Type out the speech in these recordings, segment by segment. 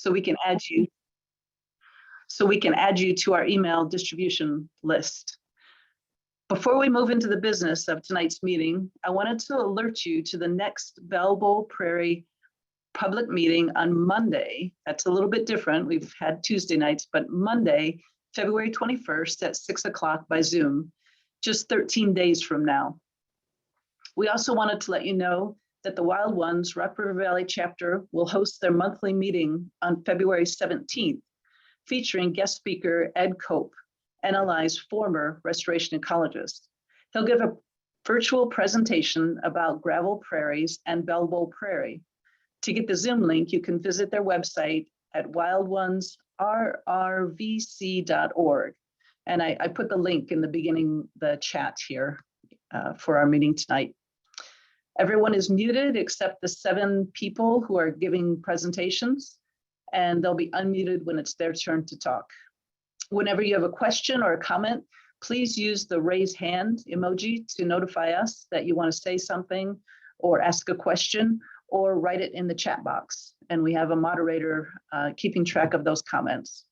so we can add you to our email distribution list. Before we move into the business of tonight's meeting, I wanted to alert you to the next Belleville Prairie public meeting on Monday. That's a little bit different. We've had Tuesday nights, but Monday, February 21st at 6 o'clock by Zoom, just 13 days from now. We also wanted to let you know that the Wild Ones Rock River Valley chapter will host their monthly meeting on February 17th, featuring guest speaker Ed Cope, NLI's former restoration ecologist. He'll give a virtual presentation about gravel prairies and Belleville Prairie. To get the Zoom link, you can visit their website at wildonesrrvc.org. And I put the link in the beginning, the chat here for our meeting tonight. Everyone is muted except the 7 people who are giving presentations, and they'll be unmuted when it's their turn to talk. Whenever you have a question or a comment, please use the raise hand emoji to notify us that you want to say something or ask a question, or write it in the chat box. And we have a moderator keeping track of those comments.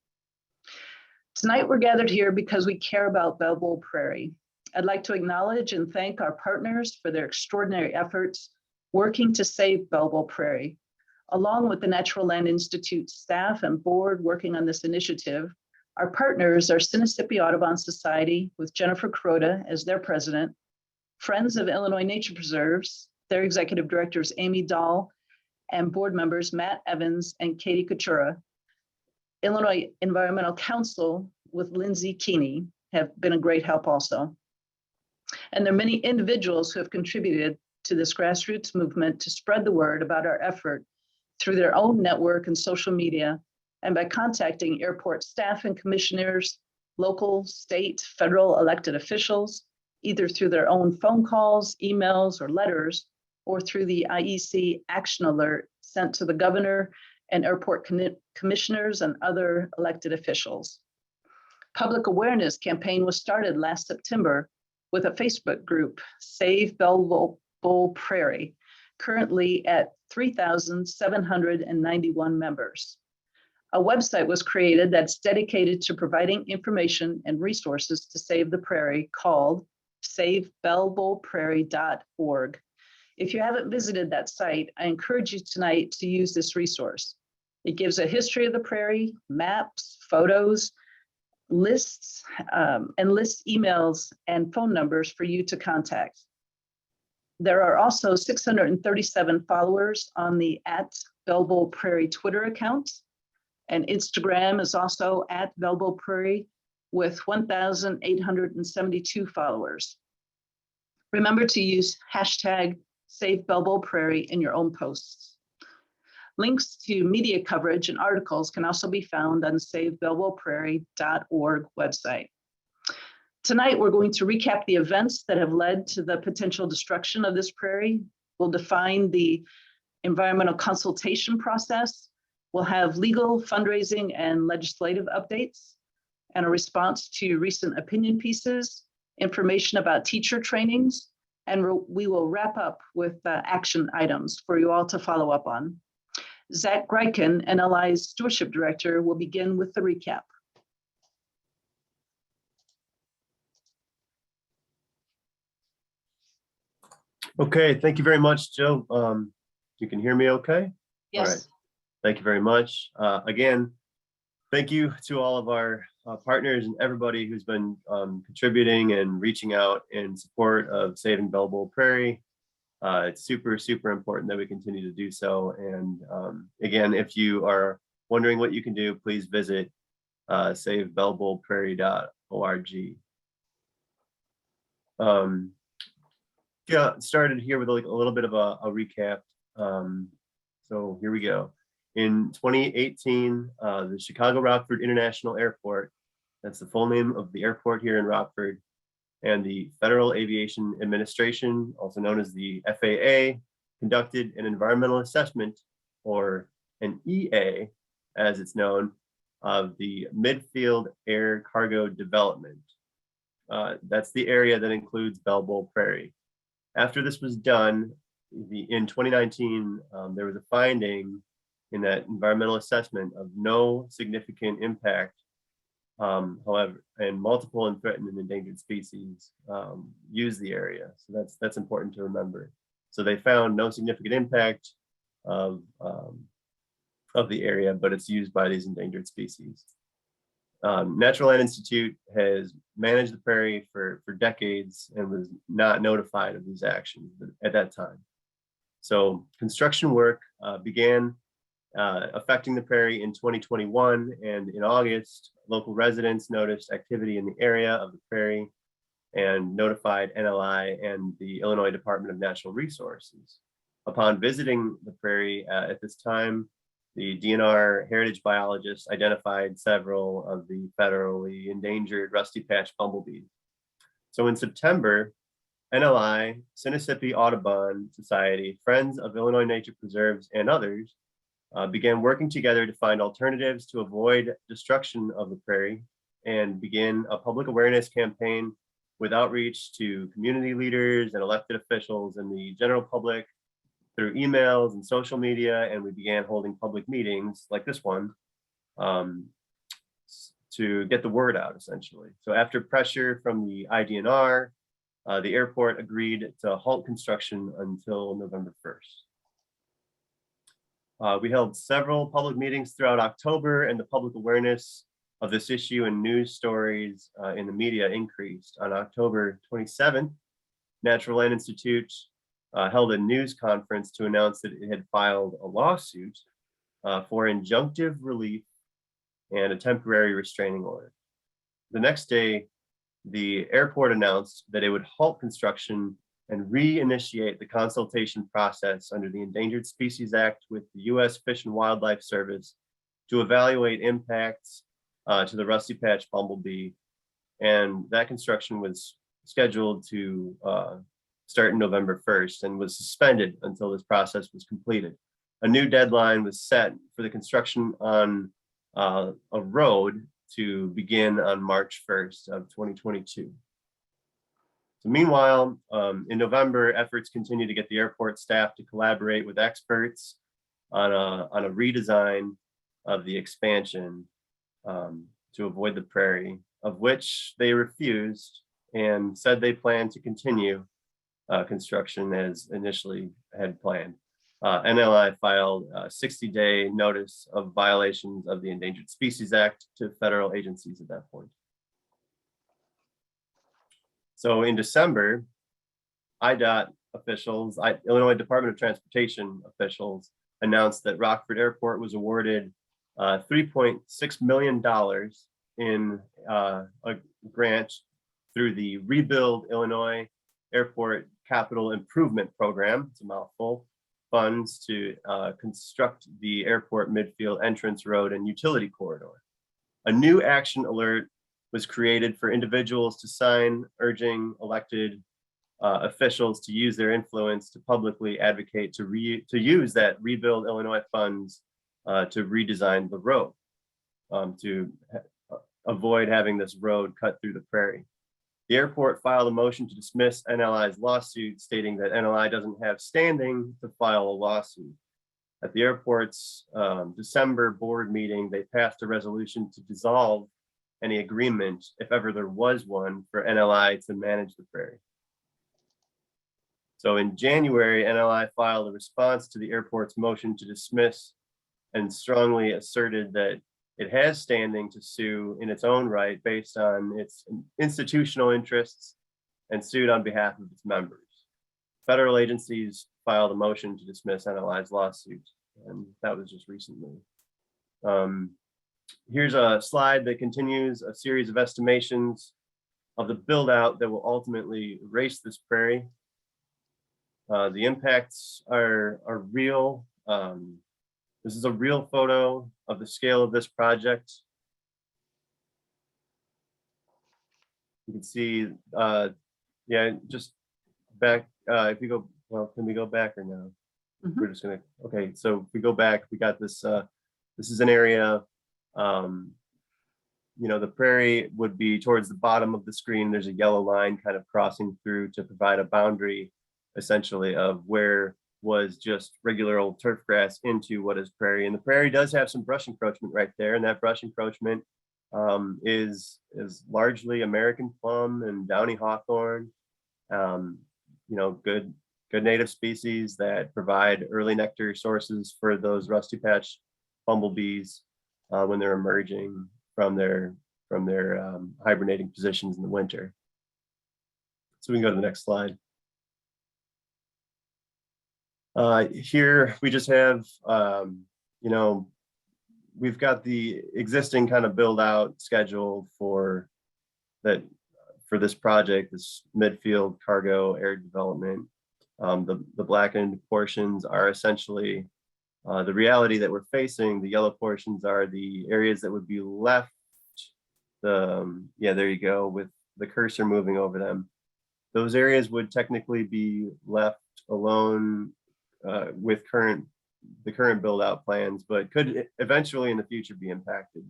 Tonight, we're gathered here because we care about Belleville Prairie. I'd like to acknowledge and thank our partners for their extraordinary efforts working to save Belleville Prairie. Along with the Natural Land Institute staff and board working on this initiative, our partners are Sinisippi Audubon Society with Jennifer Kuroda as their president, Friends of Illinois Nature Preserves, their executive directors Amy Dahl, and board members Matt Evans and Katie Coutura. Illinois Environmental Council with Lindsay Keeney have been a great help also. And there are many individuals who have contributed to this grassroots movement to spread the word about our effort through their own network and social media, and by contacting airport staff and commissioners, local, state, federal elected officials, either through their own phone calls, emails, or letters, or through the IEC action alert sent to the governor and airport commissioners and other elected officials. Public awareness campaign was started last September with a Facebook group, Save Belleville Prairie, currently at 3,791 members. A website was created that's dedicated to providing information and resources to save the prairie called savebellevilleprairie.org. If you haven't visited that site, I encourage you tonight to use this resource. It gives a history of the prairie, maps, photos, lists, and lists emails and phone numbers for you to contact. There are also 637 followers on the @Belleville Prairie Twitter account, and Instagram is also @Belleville Prairie with 1,872 followers. Remember to use hashtag Save Belleville Prairie in your own posts. Links to media coverage and articles can also be found on savebellevilleprairie.org website. Tonight, we're going to recap the events that have led to the potential destruction of this prairie. We'll define the environmental consultation process. We'll have legal, fundraising, and legislative updates, and a response to recent opinion pieces, information about teacher trainings, and we will wrap up with action items for you all to follow up on. Zach Greiken, NLI's Stewardship Director, will begin with the recap. Okay, thank you very much, Jill. You can hear me okay? Yes. All right. Thank you very much. Again, thank you to all of our partners and everybody who's been contributing and reaching out in support of saving Belleville Prairie. It's super, super important that we continue to do so. And again, if you are wondering what you can do, please visit savebellevilleprairie.org. Yeah, started here with a little bit of a recap. So here we go. In 2018, the Chicago Rockford International Airport, that's the full name of the airport here in Rockford, and the Federal Aviation Administration, also known as the FAA, conducted an environmental assessment, or an EA, as it's known, of the Midfield Air Cargo Development. That's the area that includes Belleville Prairie. After this was done, in 2019, there was a finding in that environmental assessment of no significant impact. However, and multiple and threatened and endangered species use the area. So that's important to remember. So they found no significant impact of the area, but it's used by these endangered species. Natural Land Institute has managed the prairie for decades and was not notified of these actions at that time. So construction work began affecting the prairie in 2021, and in August, local residents noticed activity in the area of the prairie and notified NLI and the Illinois Department of Natural Resources. Upon visiting the prairie at this time, the DNR heritage biologists identified several of the federally endangered rusty patch bumblebees. So in September, NLI, Sinisippi Audubon Society, Friends of Illinois Nature Preserves, and others began working together to find alternatives to avoid destruction of the prairie and begin a public awareness campaign with outreach to community leaders and elected officials and the general public through emails and social media. And we began holding public meetings like this one to get the word out, essentially. So after pressure from the IDNR, the airport agreed to halt construction until November 1st. We held several public meetings throughout October, and the public awareness of this issue and news stories in the media increased. On October 27th, Natural Land Institute held a news conference to announce that it had filed a lawsuit for injunctive relief and a temporary restraining order. The next day, the airport announced that it would halt construction and reinitiate the consultation process under the Endangered Species Act with the U.S. Fish and Wildlife Service to evaluate impacts to the rusty patch bumblebee. And that construction was scheduled to start in November 1st and was suspended until this process was completed. A new deadline was set for the construction on a road to begin on March 1st of 2022. So meanwhile, in November, efforts continue to get the airport staff to collaborate with experts on a redesign of the expansion to avoid the prairie, of which they refused and said they plan to continue construction as initially had planned. NLI filed a 60-day notice of violations of the Endangered Species Act to federal agencies at that point. So in December, IDOT officials, Illinois Department of Transportation officials, announced that Rockford Airport was awarded $3.6 million in a grant through the Rebuild Illinois Airport Capital Improvement Program. It's a mouthful. Funds to construct the airport midfield entrance road and utility corridor. A new action alert was created for individuals to sign, urging elected officials to use their influence to publicly advocate to use that Rebuild Illinois funds to redesign the road, to avoid having this road cut through the prairie. The airport filed a motion to dismiss NLI's lawsuit, stating that NLI doesn't have standing to file a lawsuit. At the airport's December board meeting, they passed a resolution to dissolve any agreement, if ever there was one, for NLI to manage the prairie. So in January, NLI filed a response to the airport's motion to dismiss and strongly asserted that it has standing to sue in its own right based on its institutional interests and sued on behalf of its members. Federal agencies filed a motion to dismiss NLI's lawsuit, and that was just recently. Here's a slide that continues a series of estimations of the build out that will ultimately erase this prairie. The impacts are real. This is a real photo of the scale of this project. You can see, yeah, just back, if you go, well, can we go back or no? Mm-hmm. We're just gonna, okay, so if we go back, we got this, this is an area, you know, the prairie would be towards the bottom of the screen. There's a yellow line kind of crossing through to provide a boundary, essentially, of where was just regular old turf grass into what is prairie. And the prairie does have some brush encroachment right there. And that brush encroachment is largely American plum and downy hawthorn. You know, good native species that provide early nectar sources for those rusty patch bumblebees when they're emerging from their hibernating positions in the winter. So we can go to the next slide. Here we just have, you know, we've got the existing kind of build out schedule for this project, this midfield cargo area development. The blackened portions are essentially the reality that we're facing. The yellow portions are the areas that would be left. Yeah, there you go, with the cursor moving over them. Those areas would technically be left alone with the current build out plans, but could eventually in the future be impacted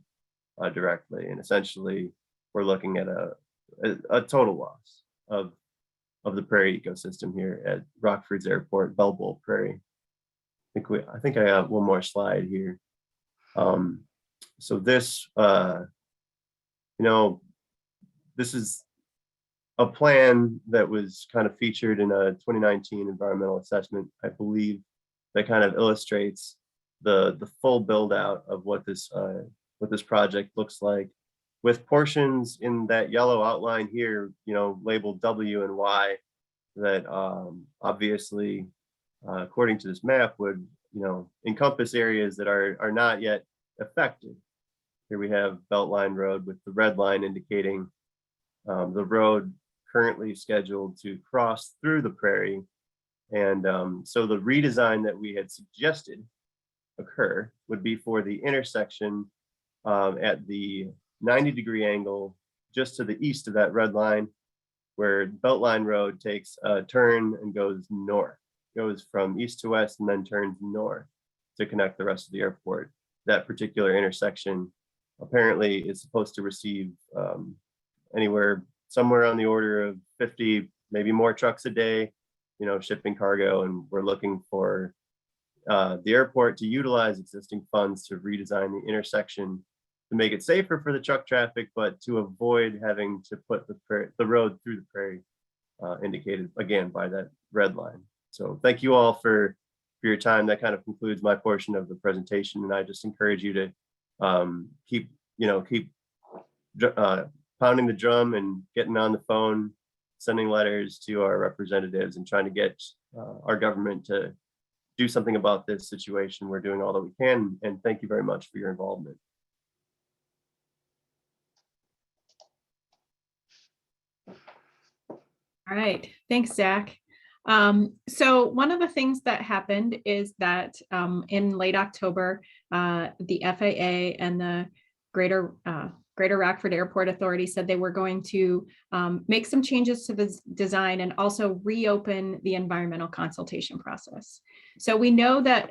directly. And essentially, we're looking at a total loss of the prairie ecosystem here at Rockford's Airport, Bell Bowl Prairie. I think I have one more slide here. So this, you know, this is a plan that was kind of featured in a 2019 environmental assessment, I believe, that kind of illustrates the full build out of what this project looks like, with portions in that yellow outline here, you know, labeled W and Y, that obviously, according to this map, would, you know, encompass areas that are not yet affected. Here we have Beltline Road with the red line indicating the road currently scheduled to cross through the prairie. And so the redesign that we had suggested occur would be for the intersection at the 90-degree angle just to the east of that red line, where Beltline Road takes a turn and goes north, goes from east to west and then turns north to connect the rest of the airport. That particular intersection apparently is supposed to receive somewhere on the order of 50, maybe more trucks a day, you know, shipping cargo. And we're looking for the airport to utilize existing funds to redesign the intersection to make it safer for the truck traffic, but to avoid having to put the road through the prairie, indicated again by that red line. So thank you all for your time. That kind of concludes my portion of the presentation, and I just encourage you to keep pounding the drum and getting on the phone, sending letters to our representatives and trying to get our government to do something about this situation. We're doing all that we can, and thank you very much for your involvement. All right, thanks, Zach. So one of the things that happened is that in late October, the FAA and the Greater Rockford Airport Authority said they were going to make some changes to the design and also reopen the environmental consultation process. So we know that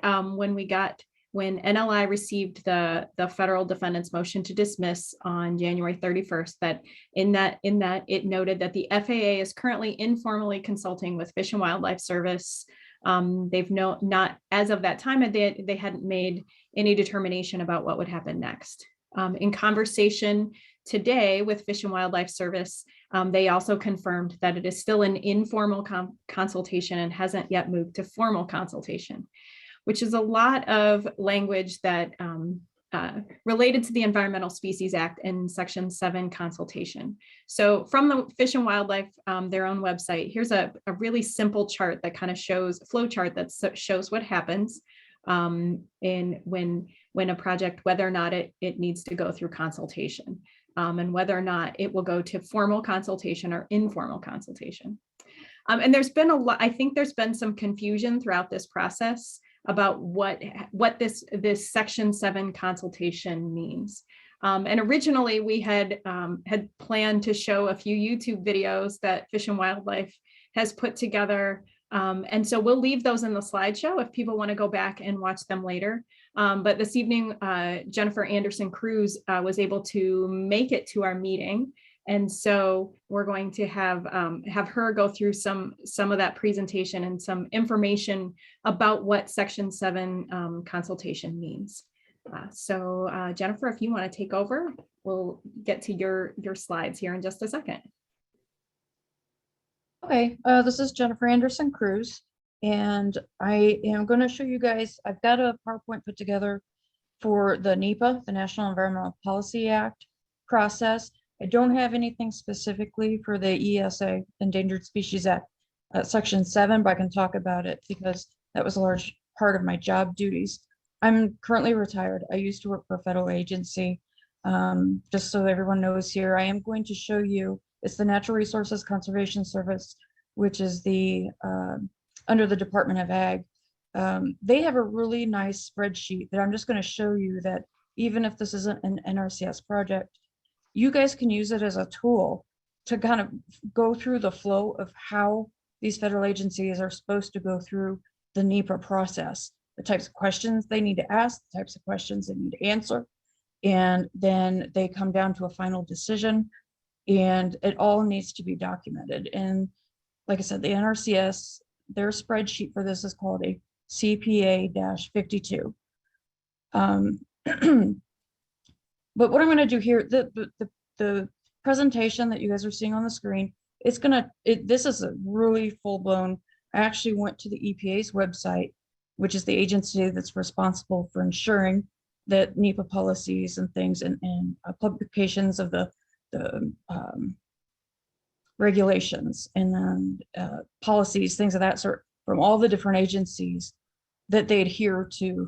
when NLI received the federal defendant's motion to dismiss on January 31st, that in that it noted that the FAA is currently informally consulting with Fish and Wildlife Service. They've not as of that time, they hadn't made any determination about what would happen next. In conversation today with Fish and Wildlife Service, they also confirmed that it is still an informal consultation and hasn't yet moved to formal consultation, which is a lot of language that related to the Environmental Species Act and Section 7 consultation. So from the Fish and Wildlife, their own website, here's a really simple chart that kind of shows a flow chart that shows what happens when a project, whether or not it needs to go through consultation, and whether or not it will go to formal consultation or informal consultation. And there's been I think there's been some confusion throughout this process about what this Section 7 consultation means. And originally we had planned to show a few YouTube videos that Fish and Wildlife has put together. And so we'll leave those in the slideshow if people want to go back and watch them later. But this evening, Jennifer Anderson Cruz was able to make it to our meeting. And so we're going to have her go through some of that presentation and some information about what Section 7 consultation means. So Jennifer, if you want to take over, we'll get to your slides here in just a second. Okay, this is Jennifer Anderson Cruz, and I am going to show you guys, I've got a PowerPoint put together for the NEPA, the National Environmental Policy Act process. I don't have anything specifically for the ESA, Endangered Species Act, Section 7, but I can talk about it because that was a large part of my job duties. I'm currently retired. I used to work for a federal agency. Just so everyone knows here, I am going to show you, it's the Natural Resources Conservation Service, which is the under the Department of Ag. They have a really nice spreadsheet that I'm just going to show you that even if this isn't an NRCS project, you guys can use it as a tool to kind of go through the flow of how these federal agencies are supposed to go through the NEPA process, the types of questions they need to ask, the types of questions they need to answer, and then they come down to a final decision, and it all needs to be documented. And like I said, the NRCS, their spreadsheet for this is called a CPA-52. But what I'm going to do here, the presentation that you guys are seeing on the screen, this is a really full-blown. I actually went to the EPA's website, which is the agency that's responsible for ensuring that NEPA policies and things and publications of the regulations and then policies, things of that sort, from all the different agencies that they adhere to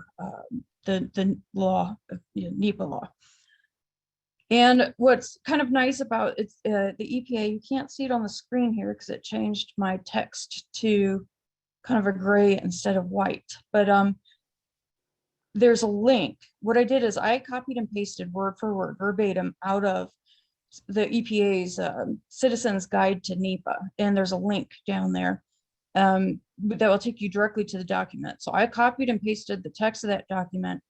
the law, NEPA law. And what's kind of nice about it's the EPA, you can't see it on the screen here because it changed my text to kind of a gray instead of white, but there's a link. What I did is I copied and pasted word for word, verbatim, out of the EPA's Citizens Guide to NEPA, and there's a link down there that will take you directly to the document. So I copied and pasted the text of that document,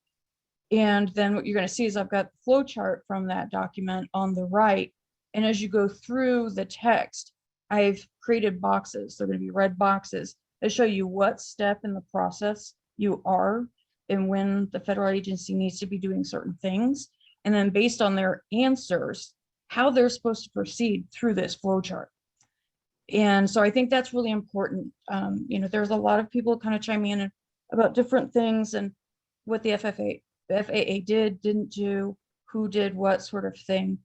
and then what you're going to see is I've got the flow chart from that document on the right, and as you go through the text, I've created boxes. They're going to be red boxes that show you what step in the process you are and when the federal agency needs to be doing certain things, and then based on their answers, how they're supposed to proceed through this flow chart. And so I think that's really important. There's a lot of people kind of chiming in about different things and what the FAA did, didn't do, who did what sort of thing.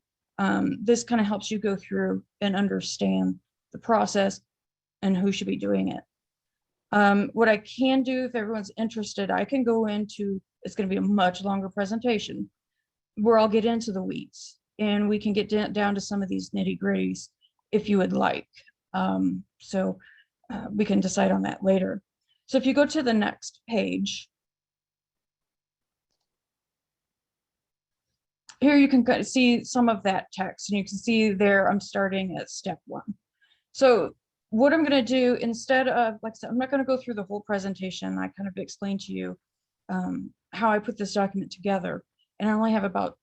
This kind of helps you go through and understand the process and who should be doing it. What I can do, if everyone's interested, I can go into, it's going to be a much longer presentation where I'll get into the weeds and we can get down to some of these nitty-gritties if you would like. So we can decide on that later. So if you go to the next page, here you can kind of see some of that text, and you can see there I'm starting at step 1. So what I'm going to do, instead of, like I said, I'm not going to go through the whole presentation. I kind of explained to you how I put this document together, and I only have about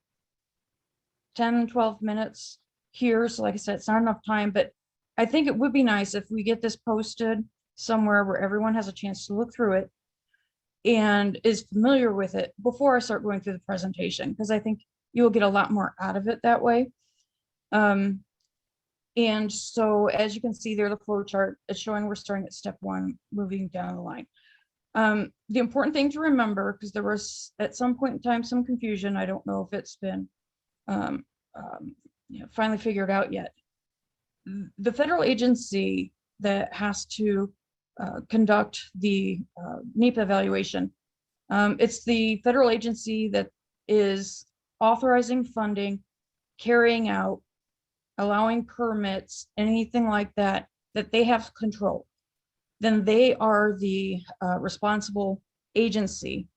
10-12 minutes here. So like I said, it's not enough time, but I think it would be nice if we get this posted somewhere where everyone has a chance to look through it and is familiar with it before I start going through the presentation, because I think you'll get a lot more out of it that way. And so as you can see there, the flow chart is showing we're starting at step 1, moving down the line. The important thing to remember, because there was at some point in time some confusion, I don't know if it's been finally figured out yet. The federal agency that has to conduct the NEPA evaluation, it's the federal agency that is authorizing funding, carrying out, allowing permits, anything like that, that they have control. Then they are the responsible agency.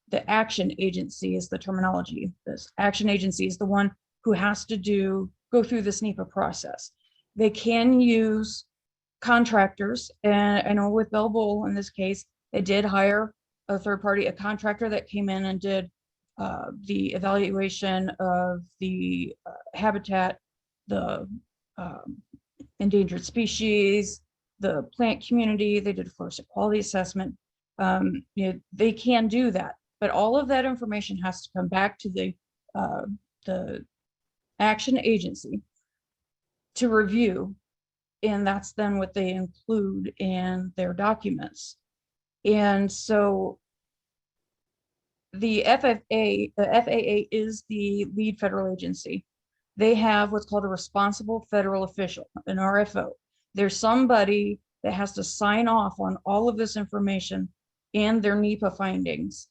The action agency is the terminology. This action agency is the one who has to go through this NEPA process. They can use contractors, and I know with Bell Bull in this case, they did hire a third party, a contractor that came in and did the evaluation of the habitat, the endangered species, the plant community. They did a forest quality assessment. They can do that, but all of that information has to come back to the action agency to review, and that's then what they include in their documents. And so the FAA is the lead federal agency. They have what's called a responsible federal official, an RFO. There's somebody that has to sign off on all of this information and their NEPA findings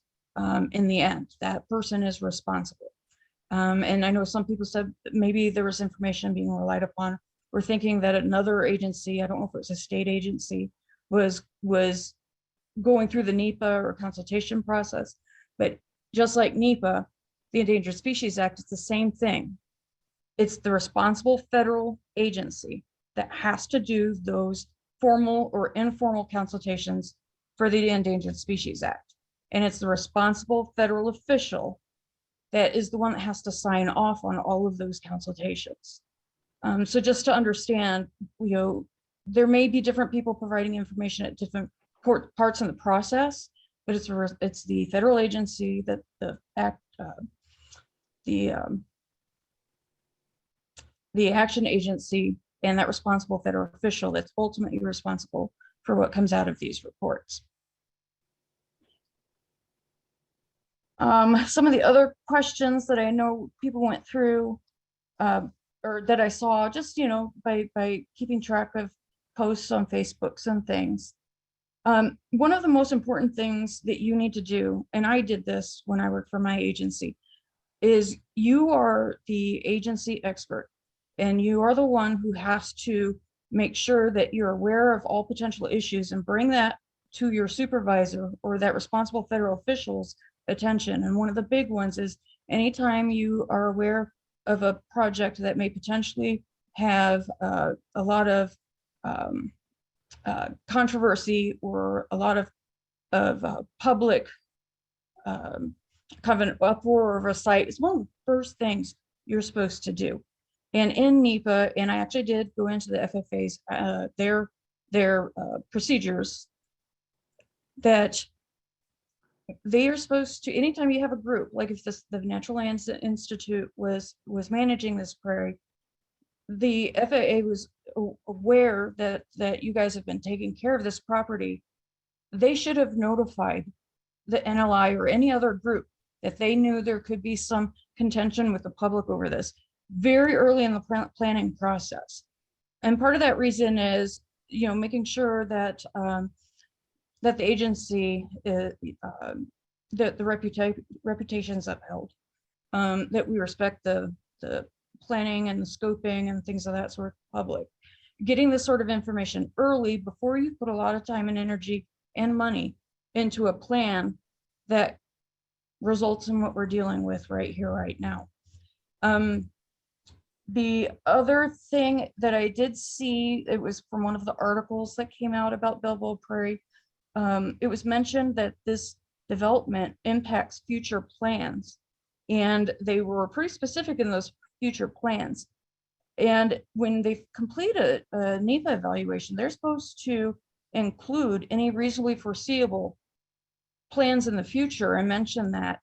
in the end. That person is responsible. And I know some people said that maybe there was information being relied upon. We're thinking that another agency, I don't know if it was a state agency, was going through the NEPA or consultation process. But just like NEPA, the Endangered Species Act, it's the same thing. It's the responsible federal agency that has to do those formal or informal consultations for the Endangered Species Act. And it's the responsible federal official that is the one that has to sign off on all of those consultations. So just to understand, there may be different people providing information at different parts in the process, but it's the federal agency that the action agency and that responsible federal official that's ultimately responsible for what comes out of these reports. Some of the other questions that I know people went through or that I saw just, by keeping track of posts on Facebooks and things. One of the most important things that you need to do, and I did this when I worked for my agency, is you are the agency expert, and you are the one who has to make sure that you're aware of all potential issues and bring that to your supervisor or that responsible federal official's attention. And one of the big ones is anytime you are aware of a project that may potentially have a lot of controversy or a lot of public kind of an uproar over a site, it's one of the first things you're supposed to do. And in NEPA, and I actually did go into the FFA's, their procedures, that they are supposed to, anytime you have a group, like if the Natural Lands Institute was managing this prairie, the FAA was aware that you guys have been taking care of this property. They should have notified the NLI or any other group that they knew there could be some contention with the public over this very early in the planning process. And part of that reason is, making sure that that the agency, that the reputation is upheld, that we respect the planning and the scoping and things of that sort of public. Getting this sort of information early before you put a lot of time and energy and money into a plan that results in what we're dealing with right here, right now. The other thing that I did see, it was from one of the articles that came out about Belleville Prairie. It was mentioned that this development impacts future plans, and they were pretty specific in those future plans. And when they complete a NEPA evaluation, they're supposed to include any reasonably foreseeable plans in the future and mention that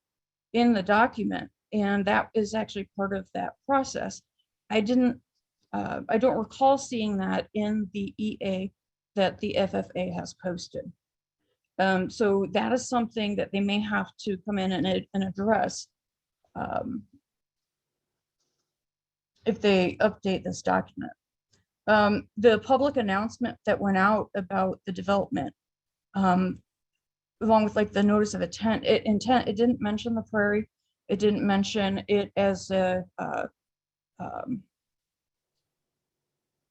in the document. And that is actually part of that process. I don't recall seeing that in the EA that the FFA has posted. So that is something that they may have to come in and address if they update this document. The public announcement that went out about the development, along with like the notice of intent, it didn't mention the prairie. It didn't mention it as a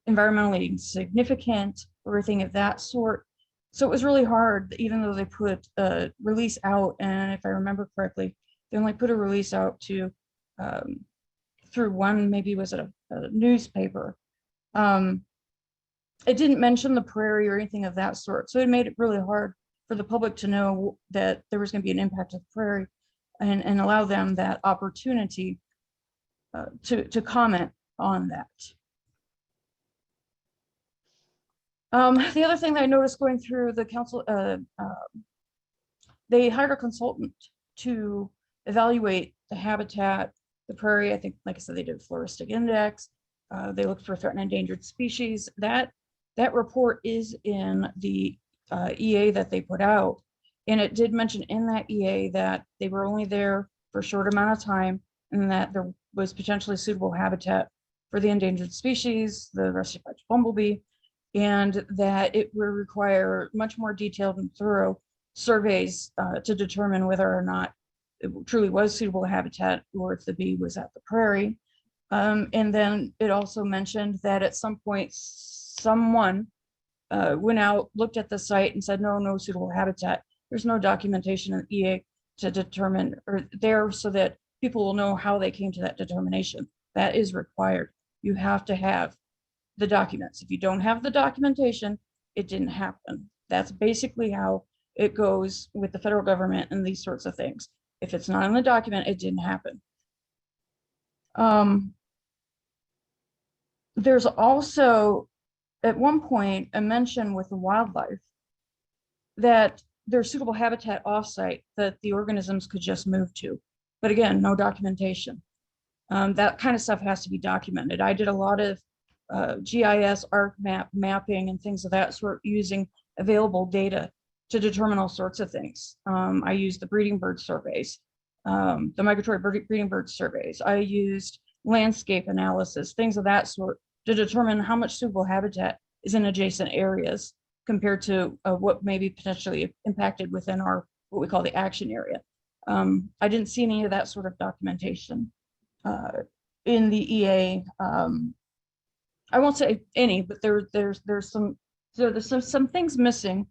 environmentally significant or anything of that sort. So it was really hard, even though they put a release out, and if I remember correctly, they only put a release out to through one, maybe was it a newspaper. It didn't mention the prairie or anything of that sort. So it made it really hard for the public to know that there was going to be an impact of the prairie and allow them that opportunity to comment on that. The other thing that I noticed going through the council, they hired a consultant to evaluate the habitat, the prairie. I think, like I said, they did floristic index. They looked for threatened and endangered species. That report is in the EA that they put out. And it did mention in that EA that they were only there for a short amount of time and that there was potentially suitable habitat for the endangered species, the rusty patch bumblebee, and that it would require much more detailed and thorough surveys to determine whether or not it truly was suitable habitat or if the bee was at the prairie. And then it also mentioned that at some point, someone went out, looked at the site and said, no suitable habitat. There's no documentation in EA to determine or there so that people will know how they came to that determination. That is required. You have to have the documents. If you don't have the documentation, it didn't happen. That's basically how it goes with the federal government and these sorts of things. If it's not in the document, it didn't happen. There's also, at one point, a mention with the wildlife that there's suitable habitat offsite that the organisms could just move to. But again, no documentation. That kind of stuff has to be documented. I did a lot of GIS, ArcMap mapping and things of that sort using available data to determine all sorts of things. I used the breeding bird surveys, the migratory breeding bird surveys. I used landscape analysis, things of that sort to determine how much suitable habitat is in adjacent areas compared to what may be potentially impacted within our, what we call the action area. I didn't see any of that sort of documentation in the EA. I won't say any, but there's some things missing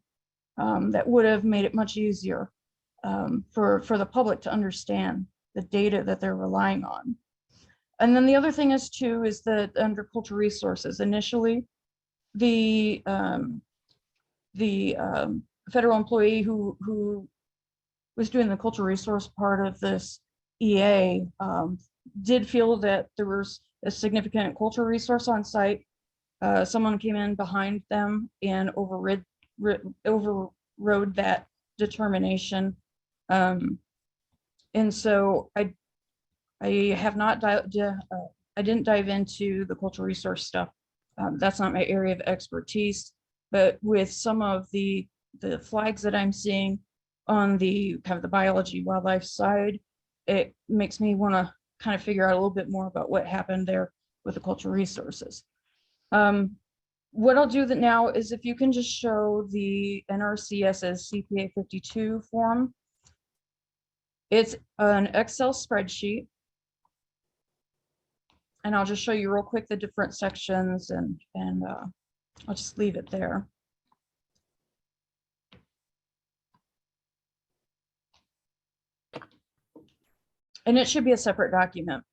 that would have made it much easier for the public to understand the data that they're relying on. And then the other thing is too, is that under cultural resources, initially, the federal employee who was doing the cultural resource part of this EA did feel that there was a significant cultural resource on site. Someone came in behind them and overrode that determination. And so I have not I didn't dive into the cultural resource stuff. That's not my area of expertise, but with some of the flags that I'm seeing on the kind of the biology wildlife side, it makes me want to kind of figure out a little bit more about what happened there with the cultural resources. What I'll do now is if you can just show the NRCS's CPA 52 form. It's an Excel spreadsheet. And I'll just show you real quick the different sections and I'll just leave it there. And it should be a separate document.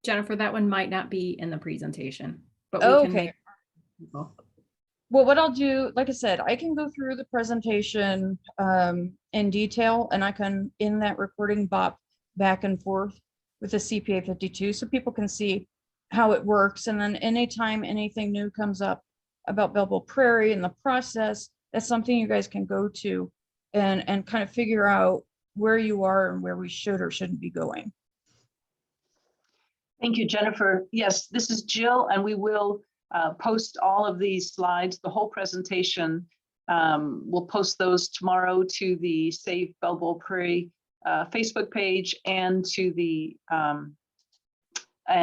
Jennifer, that one might not be in the presentation, but we Okay. can. Well, what I'll do, like I said, I can go through the presentation in detail, and I can, in that recording, bop back and forth with the CPA 52 so people can see how it works. And then anytime anything new comes up about Belleville Prairie and the process, that's something you guys can go to and kind of figure out where you are and where we should or shouldn't be going. Thank you, Jennifer. Yes, this is Jill, and we will post all of these slides, the whole presentation. We'll post those tomorrow to the Save Belleville Prairie Facebook page and to the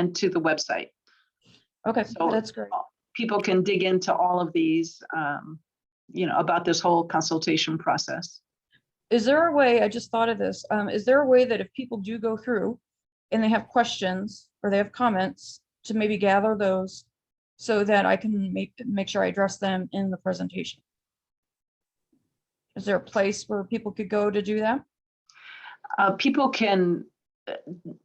website. Okay, So that's great. People can dig into all of these, about this whole consultation process. Is there a way, I just thought of this, is there a way that if people do go through and they have questions or they have comments to maybe gather those so that I can make sure I address them in the presentation? Is there a place where people could go to do that? People can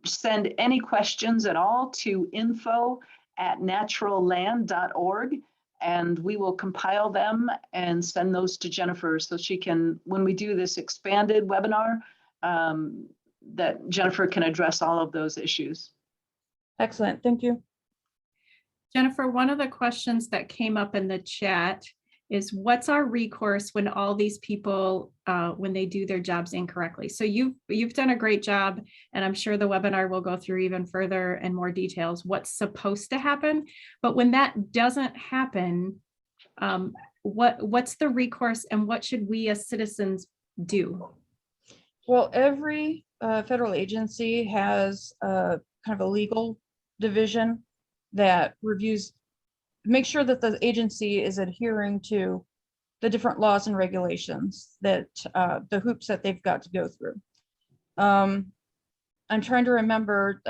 send any questions at all to info@naturalland.org. and we will compile them and send those to Jennifer so she can, when we do this expanded webinar, that Jennifer can address all of those issues. Excellent, thank you. Jennifer, one of the questions that came up in the chat is what's our recourse when all these people, when they do their jobs incorrectly? So you've done a great job, and I'm sure the webinar will go through even further and more details what's supposed to happen. But when that doesn't happen, what's the recourse and what should we as citizens do? Well, every federal agency has kind of a legal division that reviews, make sure that the agency is adhering to the different laws and regulations that the hoops that they've got to go through. I'm trying to remember,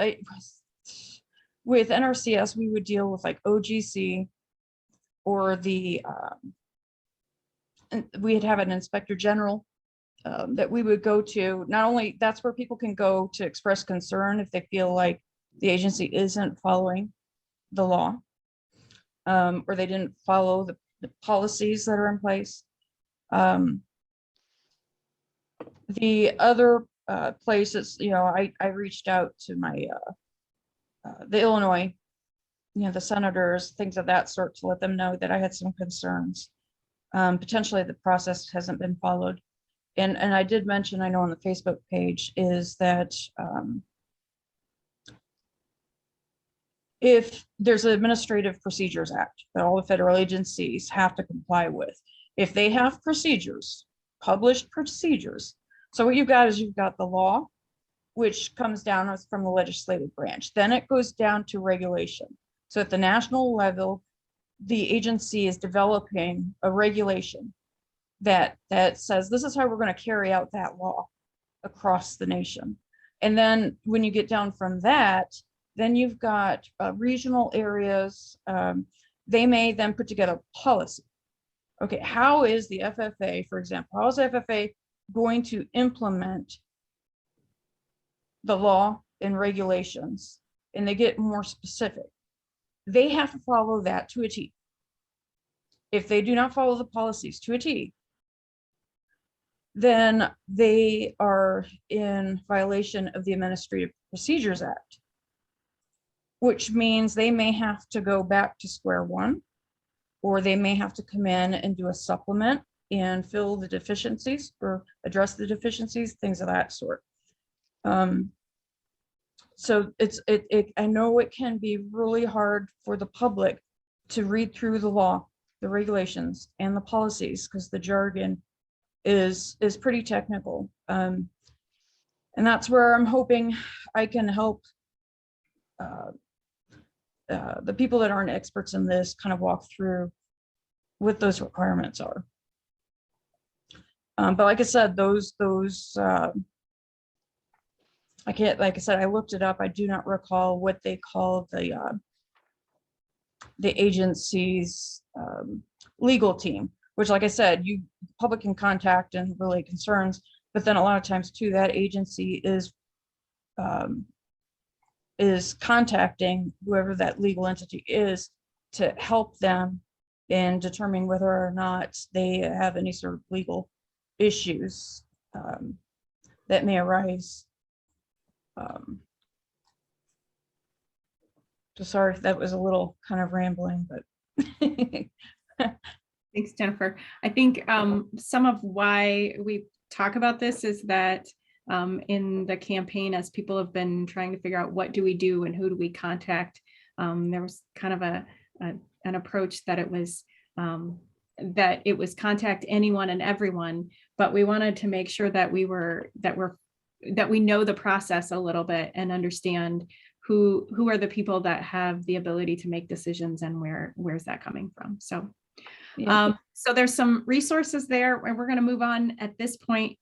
with NRCS, we would deal with like OGC or the, we'd have an inspector general that we would go to. Not only that's where people can go to express concern if they feel like the agency isn't following the law, or they didn't follow the policies that are in place. The other places, you know, I reached out to my the Illinois, you know, the senators, things of that sort, to let them know that I had some concerns. Potentially the process hasn't been followed. And I did mention, I know on the Facebook page, is that if there's an Administrative Procedures Act that all the federal agencies have to comply with, if they have procedures, published procedures. So what you've got is you've got the law, which comes down from the legislative branch. Then it goes down to regulation. So at the national level, the agency is developing a regulation that says this is how we're going to carry out that law across the nation. And then when you get down from that, then you've got regional areas. They may then put together policy. Okay, how is the FFA, for example, how is the FFA going to implement the law and regulations? And they get more specific. They have to follow that to a T. If they do not follow the policies to a T, then they are in violation of the Administrative Procedures Act, which means they may have to go back to square one, or they may have to come in and do a supplement and fill the deficiencies or address the deficiencies, things of that sort. So I know it can be really hard for the public to read through the law, the regulations, and the policies, because the jargon is pretty technical. And that's where I'm hoping I can help the people that aren't experts in this kind of walk through what those requirements are. But like I said, those I can't, like I said, I looked it up. I do not recall what they call the agency's legal team, which, like I said, public can contact and relay concerns, but then a lot of times too, that agency is contacting whoever that legal entity is to help them in determining whether or not they have any sort of legal issues that may arise. So sorry if that was a little kind of rambling, but Thanks, Jennifer. I think some of why we talk about this is that in the campaign, as people have been trying to figure out what do we do and who do we contact, there was kind of an approach that it was contact anyone and everyone, but we wanted to make sure that we know the process a little bit and understand who are the people that have the ability to make decisions and where's that coming from. So yeah. So there's some resources there, and we're going to move on at this point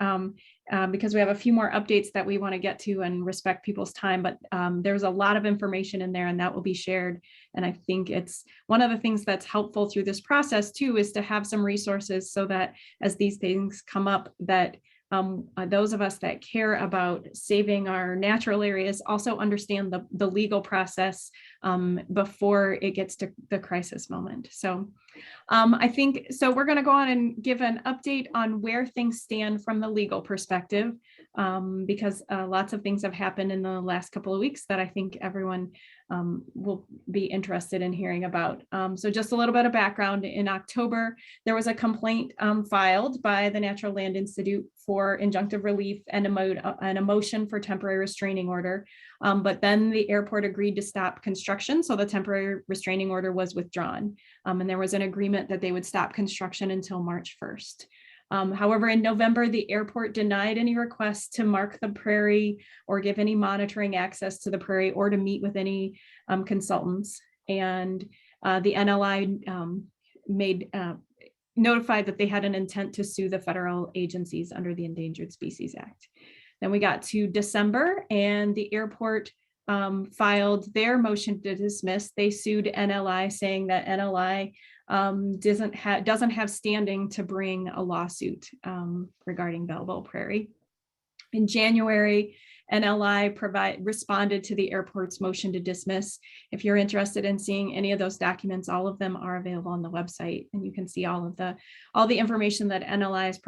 because we have a few more updates that we want to get to and respect people's time. But there's a lot of information in there, and that will be shared. And I think it's one of the things that's helpful through this process too, is to have some resources so that as these things come up, that those of us that care about saving our natural areas also understand the legal process before it gets to the crisis moment. So I think, so we're going to go on and give an update on where things stand from the legal perspective, because lots of things have happened in the last couple of weeks that I think everyone will be interested in hearing about. So just a little bit of background. In October, there was a complaint filed by the Natural Land Institute for injunctive relief and a motion for temporary restraining order. But then the airport agreed to stop construction, so the temporary restraining order was withdrawn. And there was an agreement that they would stop construction until March 1st. However, in November, the airport denied any requests to mark the prairie or give any monitoring access to the prairie or to meet with any consultants. And the NLI notified that they had an intent to sue the federal agencies under the Endangered Species Act. Then we got to December, and the airport filed their motion to dismiss. They sued NLI, saying that NLI doesn't have standing to bring a lawsuit regarding Belleville Prairie. In January, NLI responded to the airport's motion to dismiss. If you're interested in seeing any of those documents, all of them are available on the website, and you can see all the information that NLI has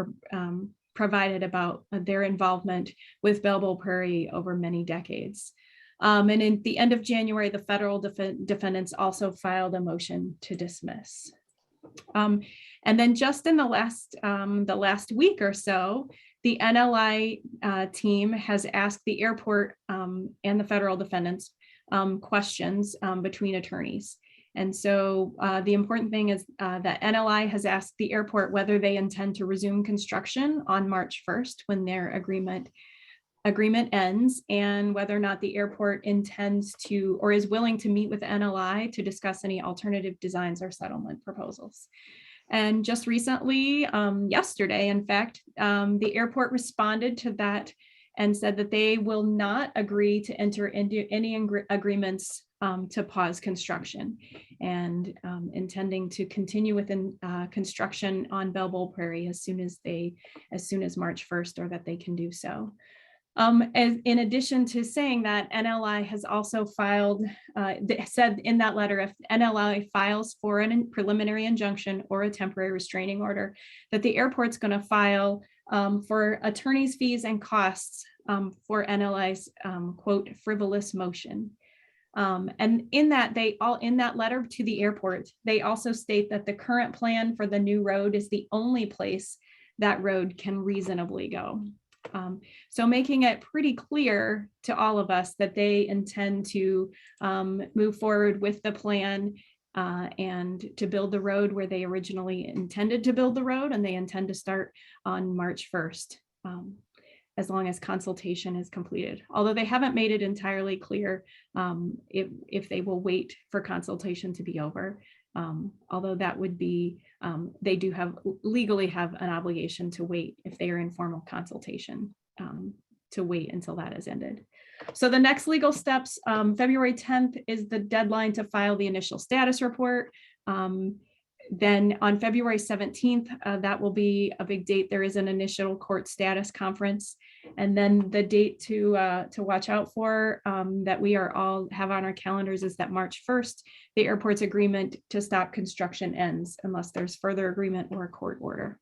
provided about their involvement with Belleville Prairie over many decades. And in the end of January, the federal defendants also filed a motion to dismiss. And then just in the last week or so, the NLI team has asked the airport and the federal defendants questions between attorneys. And so the important thing is that NLI has asked the airport whether they intend to resume construction on March 1st when their agreement ends, and whether or not the airport intends to or is willing to meet with NLI to discuss any alternative designs or settlement proposals. And just recently, yesterday, in fact, the airport responded to that and said that they will not agree to enter into any agreements to pause construction, and intending to continue within construction on Belleville Prairie as soon as March 1st, or that they can do so. In addition to saying that, NLI has also filed, said in that letter, if NLI files for a preliminary injunction or a temporary restraining order, that the airport's going to file for attorney's fees and costs for NLI's quote frivolous motion. And in that letter to the airport, they also state that the current plan for the new road is the only place that road can reasonably go. So making it pretty clear to all of us that they intend to move forward with the plan and to build the road where they originally intended to build the road, and they intend to start on March 1st, as long as consultation is completed. Although they haven't made it entirely clear if they will wait for consultation to be over. Although that would be, they do legally have an obligation to wait if they are in formal consultation, to wait until that is ended. So the next legal steps, February 10th is the deadline to file the initial status report. Then on February 17th, that will be a big date. There is an initial court status conference. And then the date to watch out for that we all have on our calendars is that March 1st, the airport's agreement to stop construction ends unless there's further agreement or a court order.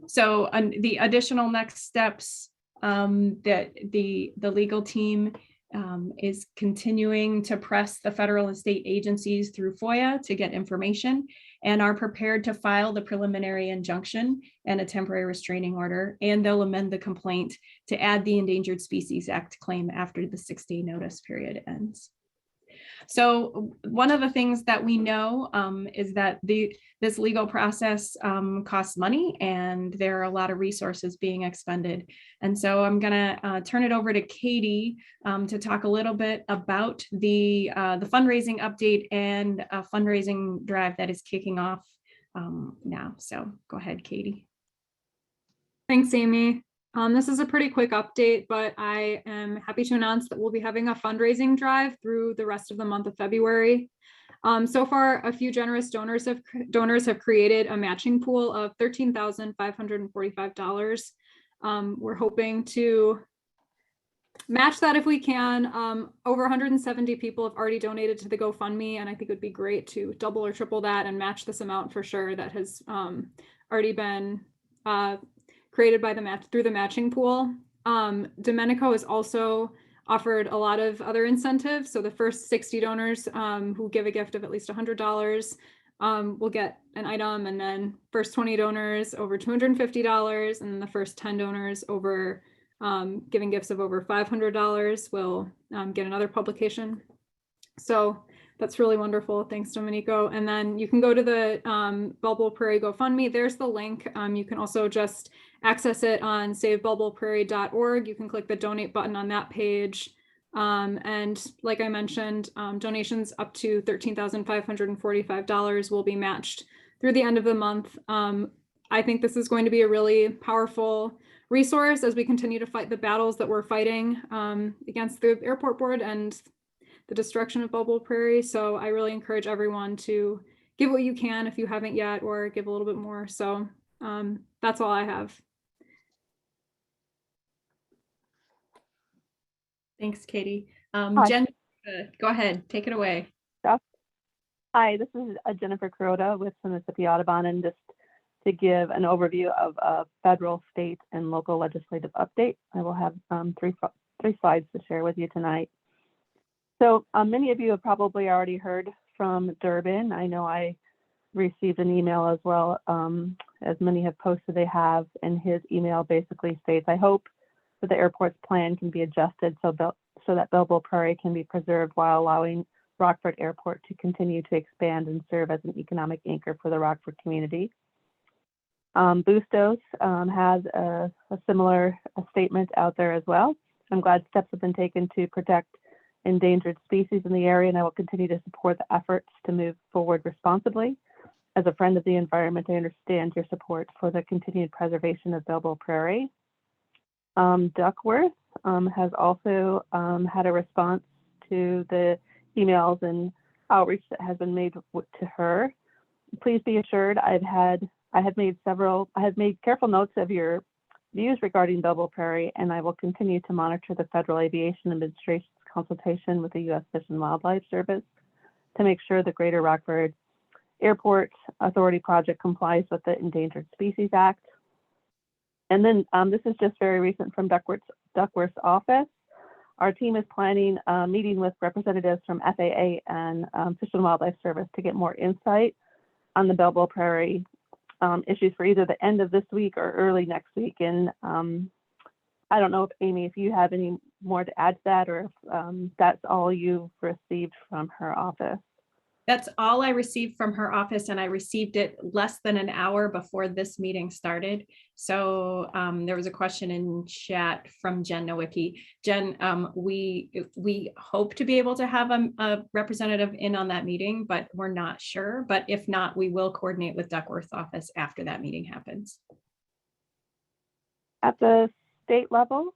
So the additional next steps that the legal team is continuing to press the federal and state agencies through FOIA to get information, and are prepared to file the preliminary injunction and a temporary restraining order, and they'll amend the complaint to add the Endangered Species Act claim after the 6-day notice period ends. So one of the things that we know is that this legal process costs money, and there are a lot of resources being expended. And so I'm going to turn it over to Katie to talk a little bit about the fundraising update and a fundraising drive that is kicking off now. So go ahead, Katie. Thanks, Amy. This is a pretty quick update, but I am happy to announce that we'll be having a fundraising drive through the rest of the month of February. So far, a few generous donors have created a matching pool of $13,545. We're hoping to match that if we can. Over 170 people have already donated to the GoFundMe, and I think it would be great to double or triple that and match this amount for sure that has already been created by through the matching pool. Domenico has also offered a lot of other incentives. So the first 60 donors who give a gift of at least $100 will get an item, and then first 20 donors over $250, and then the first 10 donors over giving gifts of over $500 will get another publication. So that's really wonderful. Thanks, Domenico. And then you can go to the Belleville Prairie GoFundMe. There's the link. You can also just access it on savebellevilleprairie.org. You can click the donate button on that page. And like I mentioned, donations up to $13,545 will be matched through the end of the month. I think this is going to be a really powerful resource as we continue to fight the battles that we're fighting against the airport board and the destruction of Belleville Prairie. So I really encourage everyone to give what you can if you haven't yet, or give a little bit more. So that's all I have. Thanks, Katie. Hi. Jen, go ahead, take it away. Hi, this is Jennifer Kuroda with the Mississippi Audubon, and just to give an overview of a federal, state, and local legislative update. I will have three slides to share with you tonight. So many of you have probably already heard from Durbin. I know I received an email as well, as many have posted they have, and his email basically states, I hope that the airport's plan can be adjusted so that Belleville Prairie can be preserved while allowing Rockford Airport to continue to expand and serve as an economic anchor for the Rockford community. Bustos has a similar statement out there as well. I'm glad steps have been taken to protect endangered species in the area, and I will continue to support the efforts to move forward responsibly. As a friend of the environment, I understand your support for the continued preservation of Belleville Prairie. Duckworth has also had a response to the emails and outreach that has been made to her. Please be assured I have made careful notes of your views regarding Belleville Prairie, and I will continue to monitor the Federal Aviation Administration's consultation with the U.S. Fish and Wildlife Service to make sure the Greater Rockford Airport Authority project complies with the Endangered Species Act. And then this is just very recent from Duckworth's office. Our team is planning a meeting with representatives from FAA and Fish and Wildlife Service to get more insight on the Belleville Prairie issues for either the end of this week or early next week. And I don't know if Amy, if you have any more to add to that, or if that's all you've received from her office. That's all I received from her office, and I received it less than an hour before this meeting started. So there was a question in chat from Jen Nowicki. Jen, we hope to be able to have a representative in on that meeting, but we're not sure. But if not, we will coordinate with Duckworth's office after that meeting happens. At the state level,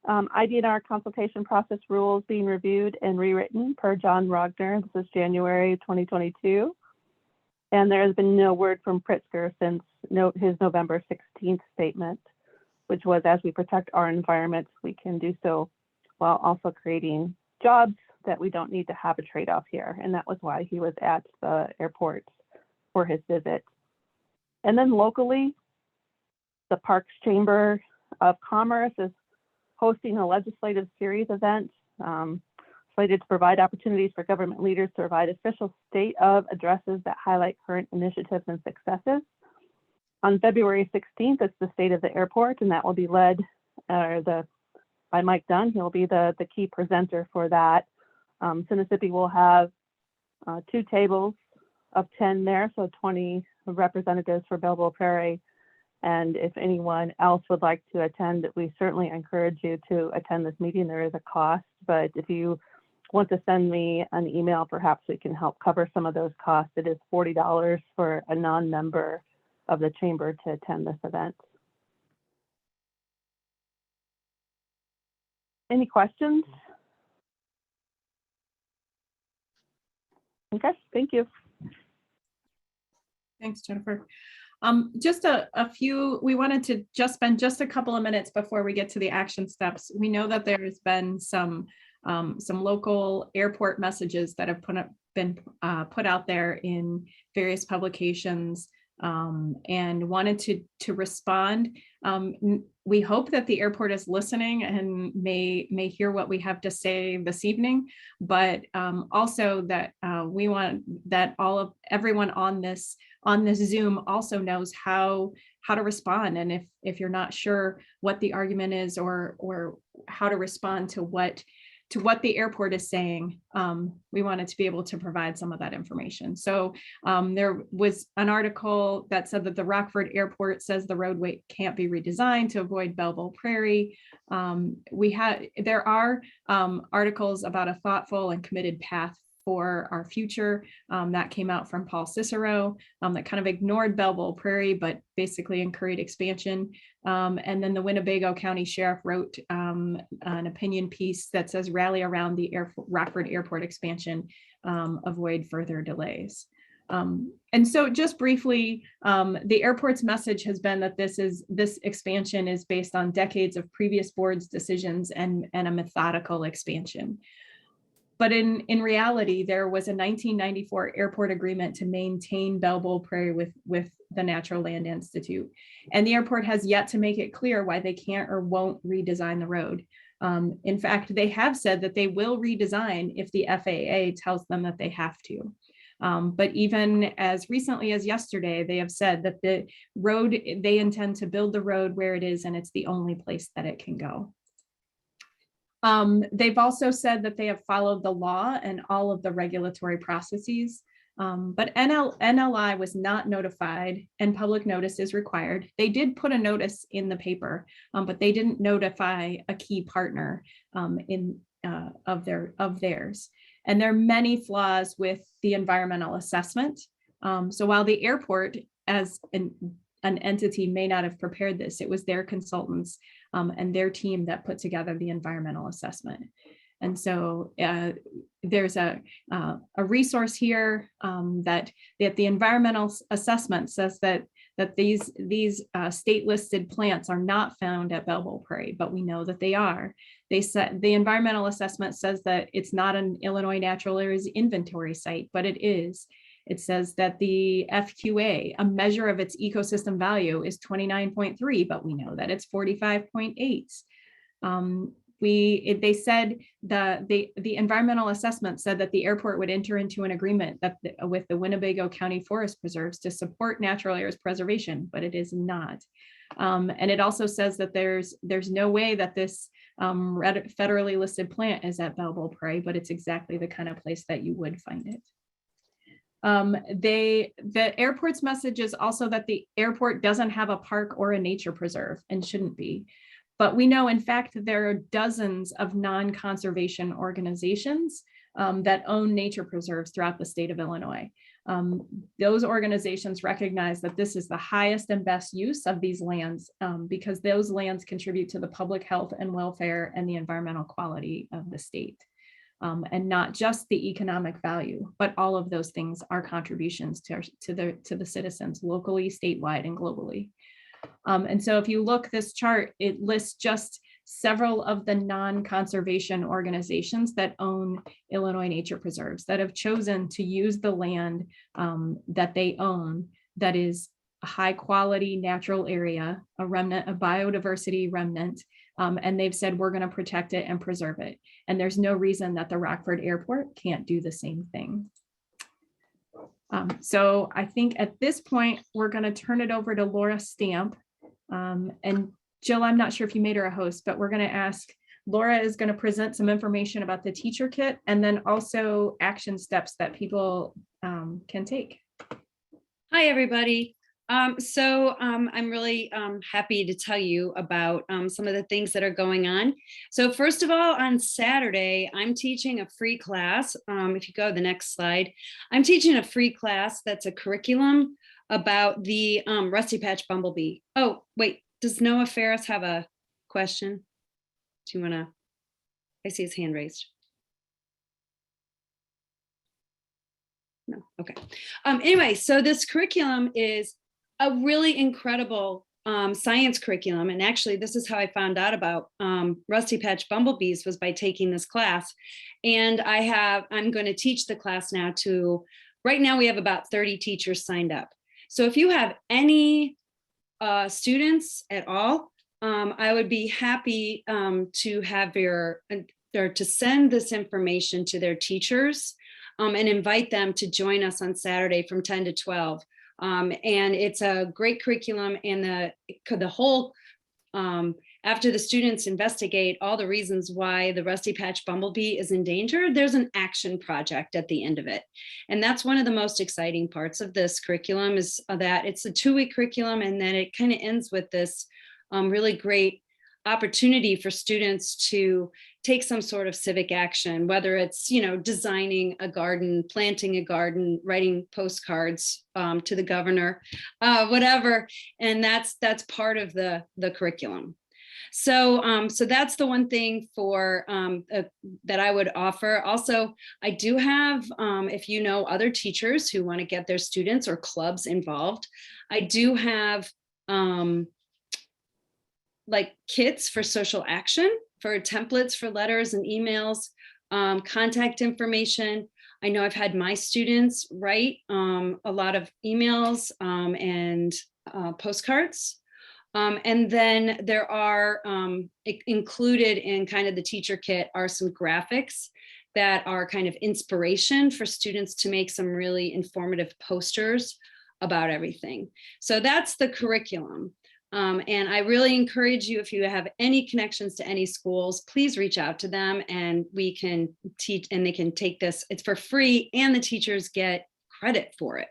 IDNR consultation process rules being reviewed and rewritten per John Rogner. This is January 2022. And there has been no word from Pritzker since his November 16th statement, which was, as we protect our environment, we can do so while also creating jobs that we don't need to have a trade-off here. And that was why he was at the airport for his visit. And then locally, the Parks Chamber of Commerce is hosting a legislative series event slated to provide opportunities for government leaders to provide official state of addresses that highlight current initiatives and successes. On February 16th, it's the State of the Airport, and that will be led by Mike Dunn. He'll be the key presenter for that. Mississippi will have 2 tables of 10 there, so 20 representatives for Belleville Prairie. And if anyone else would like to attend, we certainly encourage you to attend this meeting. There is a cost, but if you want to send me an email, perhaps we can help cover some of those costs. It is $40 for a non-member of the chamber to attend this event. Any questions? Okay, thank you. Thanks, Jennifer. Just a few, we wanted to just spend just a couple of minutes before we get to the action steps. We know that there's been some local airport messages that have been put out there in various publications, and wanted to respond. We hope that the airport is listening and may hear what we have to say this evening, but also that we want that everyone on this Zoom also knows how to respond. And if you're not sure what the argument is or how to respond to what the airport is saying, we wanted to be able to provide some of that information. So there was an article that said that the Rockford Airport says the roadway can't be redesigned to avoid Belleville Prairie. There are articles about a thoughtful and committed path for our future that came out from Paul Cicero that kind of ignored Belleville Prairie, but basically encouraged expansion. And then the Winnebago County Sheriff wrote an opinion piece that says rally around the Rockford Airport expansion, avoid further delays. And so just briefly, the airport's message has been that this expansion is based on decades of previous boards' decisions and a methodical expansion. But in reality, there was a 1994 airport agreement to maintain Belleville Prairie with the Natural Land Institute. And the airport has yet to make it clear why they can't or won't redesign the road. In fact, they have said that they will redesign if the FAA tells them that they have to. But even as recently as yesterday, they have said that the road, they intend to build the road where it is, and it's the only place that it can go. They've also said that they have followed the law and all of the regulatory processes, but NLI was not notified and public notice is required. They did put a notice in the paper, but they didn't notify a key partner of theirs. And there are many flaws with the environmental assessment. So while the airport as an entity may not have prepared this, it was their consultants and their team that put together the environmental assessment. And so there's a resource here that the environmental assessment says that these state listed plants are not found at Belleville Prairie, but we know that they are. They said the environmental assessment says that it's not an Illinois Natural Areas Inventory site, but it is. It says that the FQA, a measure of its ecosystem value, is 29.3, but we know that it's 45.8. They said the environmental assessment said that the airport would enter into an agreement with the Winnebago County Forest Preserves to support natural areas preservation, but it is not. And it also says that there's no way that this federally listed plant is at Belleville Prairie, but it's exactly the kind of place that you would find it. The airport's message is also that the airport doesn't have a park or a nature preserve and shouldn't be. But we know, in fact, there are dozens of non-conservation organizations that own nature preserves throughout the state of Illinois. Those organizations recognize that this is the highest and best use of these lands because those lands contribute to the public health and welfare and the environmental quality of the state. And not just the economic value, but all of those things are contributions to the citizens locally, statewide, and globally. And so if you look this chart, it lists just several of the non-conservation organizations that own Illinois nature preserves that have chosen to use the land that they own, that is a high quality natural area, a remnant, a biodiversity remnant, and they've said we're going to protect it and preserve it. And there's no reason that the Rockford Airport can't do the same thing. So I think at this point, we're going to turn it over to Laura Stamp. And Jill, I'm not sure if you made her a host, but we're going to ask, Laura is going to present some information about the teacher kit and then also action steps that people can take. Hi, everybody. I'm really happy to tell you about some of the things that are going on. So first of all, on Saturday, I'm teaching a free class. If you go to the next slide, I'm teaching a free class that's a curriculum about the Rusty Patch Bumblebee. Oh, wait, does Noah Ferris have a question? Do you want to? I see his hand raised. No, okay. Anyway, so this curriculum is a really incredible science curriculum. And actually, this is how I found out about Rusty Patch Bumblebees, was by taking this class. And I'm going to teach the class now right now we have about 30 teachers signed up. So if you have any students at all, I would be happy to have or to send this information to their teachers and invite them to join us on Saturday from 10 to 12. And it's a great curriculum, and the whole, after the students investigate all the reasons why the Rusty Patch Bumblebee is endangered, there's an action project at the end of it. And that's one of the most exciting parts of this curriculum, is that it's a 2-week curriculum, and then it kind of ends with this really great opportunity for students to take some sort of civic action, whether it's, designing a garden, planting a garden, writing postcards to the governor, whatever. And that's part of the curriculum. So that's the one thing that I would offer. Also, I do have, if you know other teachers who want to get their students or clubs involved, I do have like kits for social action, for templates for letters and emails, contact information. I know I've had my students write a lot of emails and postcards. And then there are included in kind of the teacher kit are some graphics that are kind of inspiration for students to make some really informative posters about everything. So that's the curriculum. And I really encourage you, if you have any connections to any schools, please reach out to them, and we can teach, and they can take this. It's for free, and the teachers get credit for it.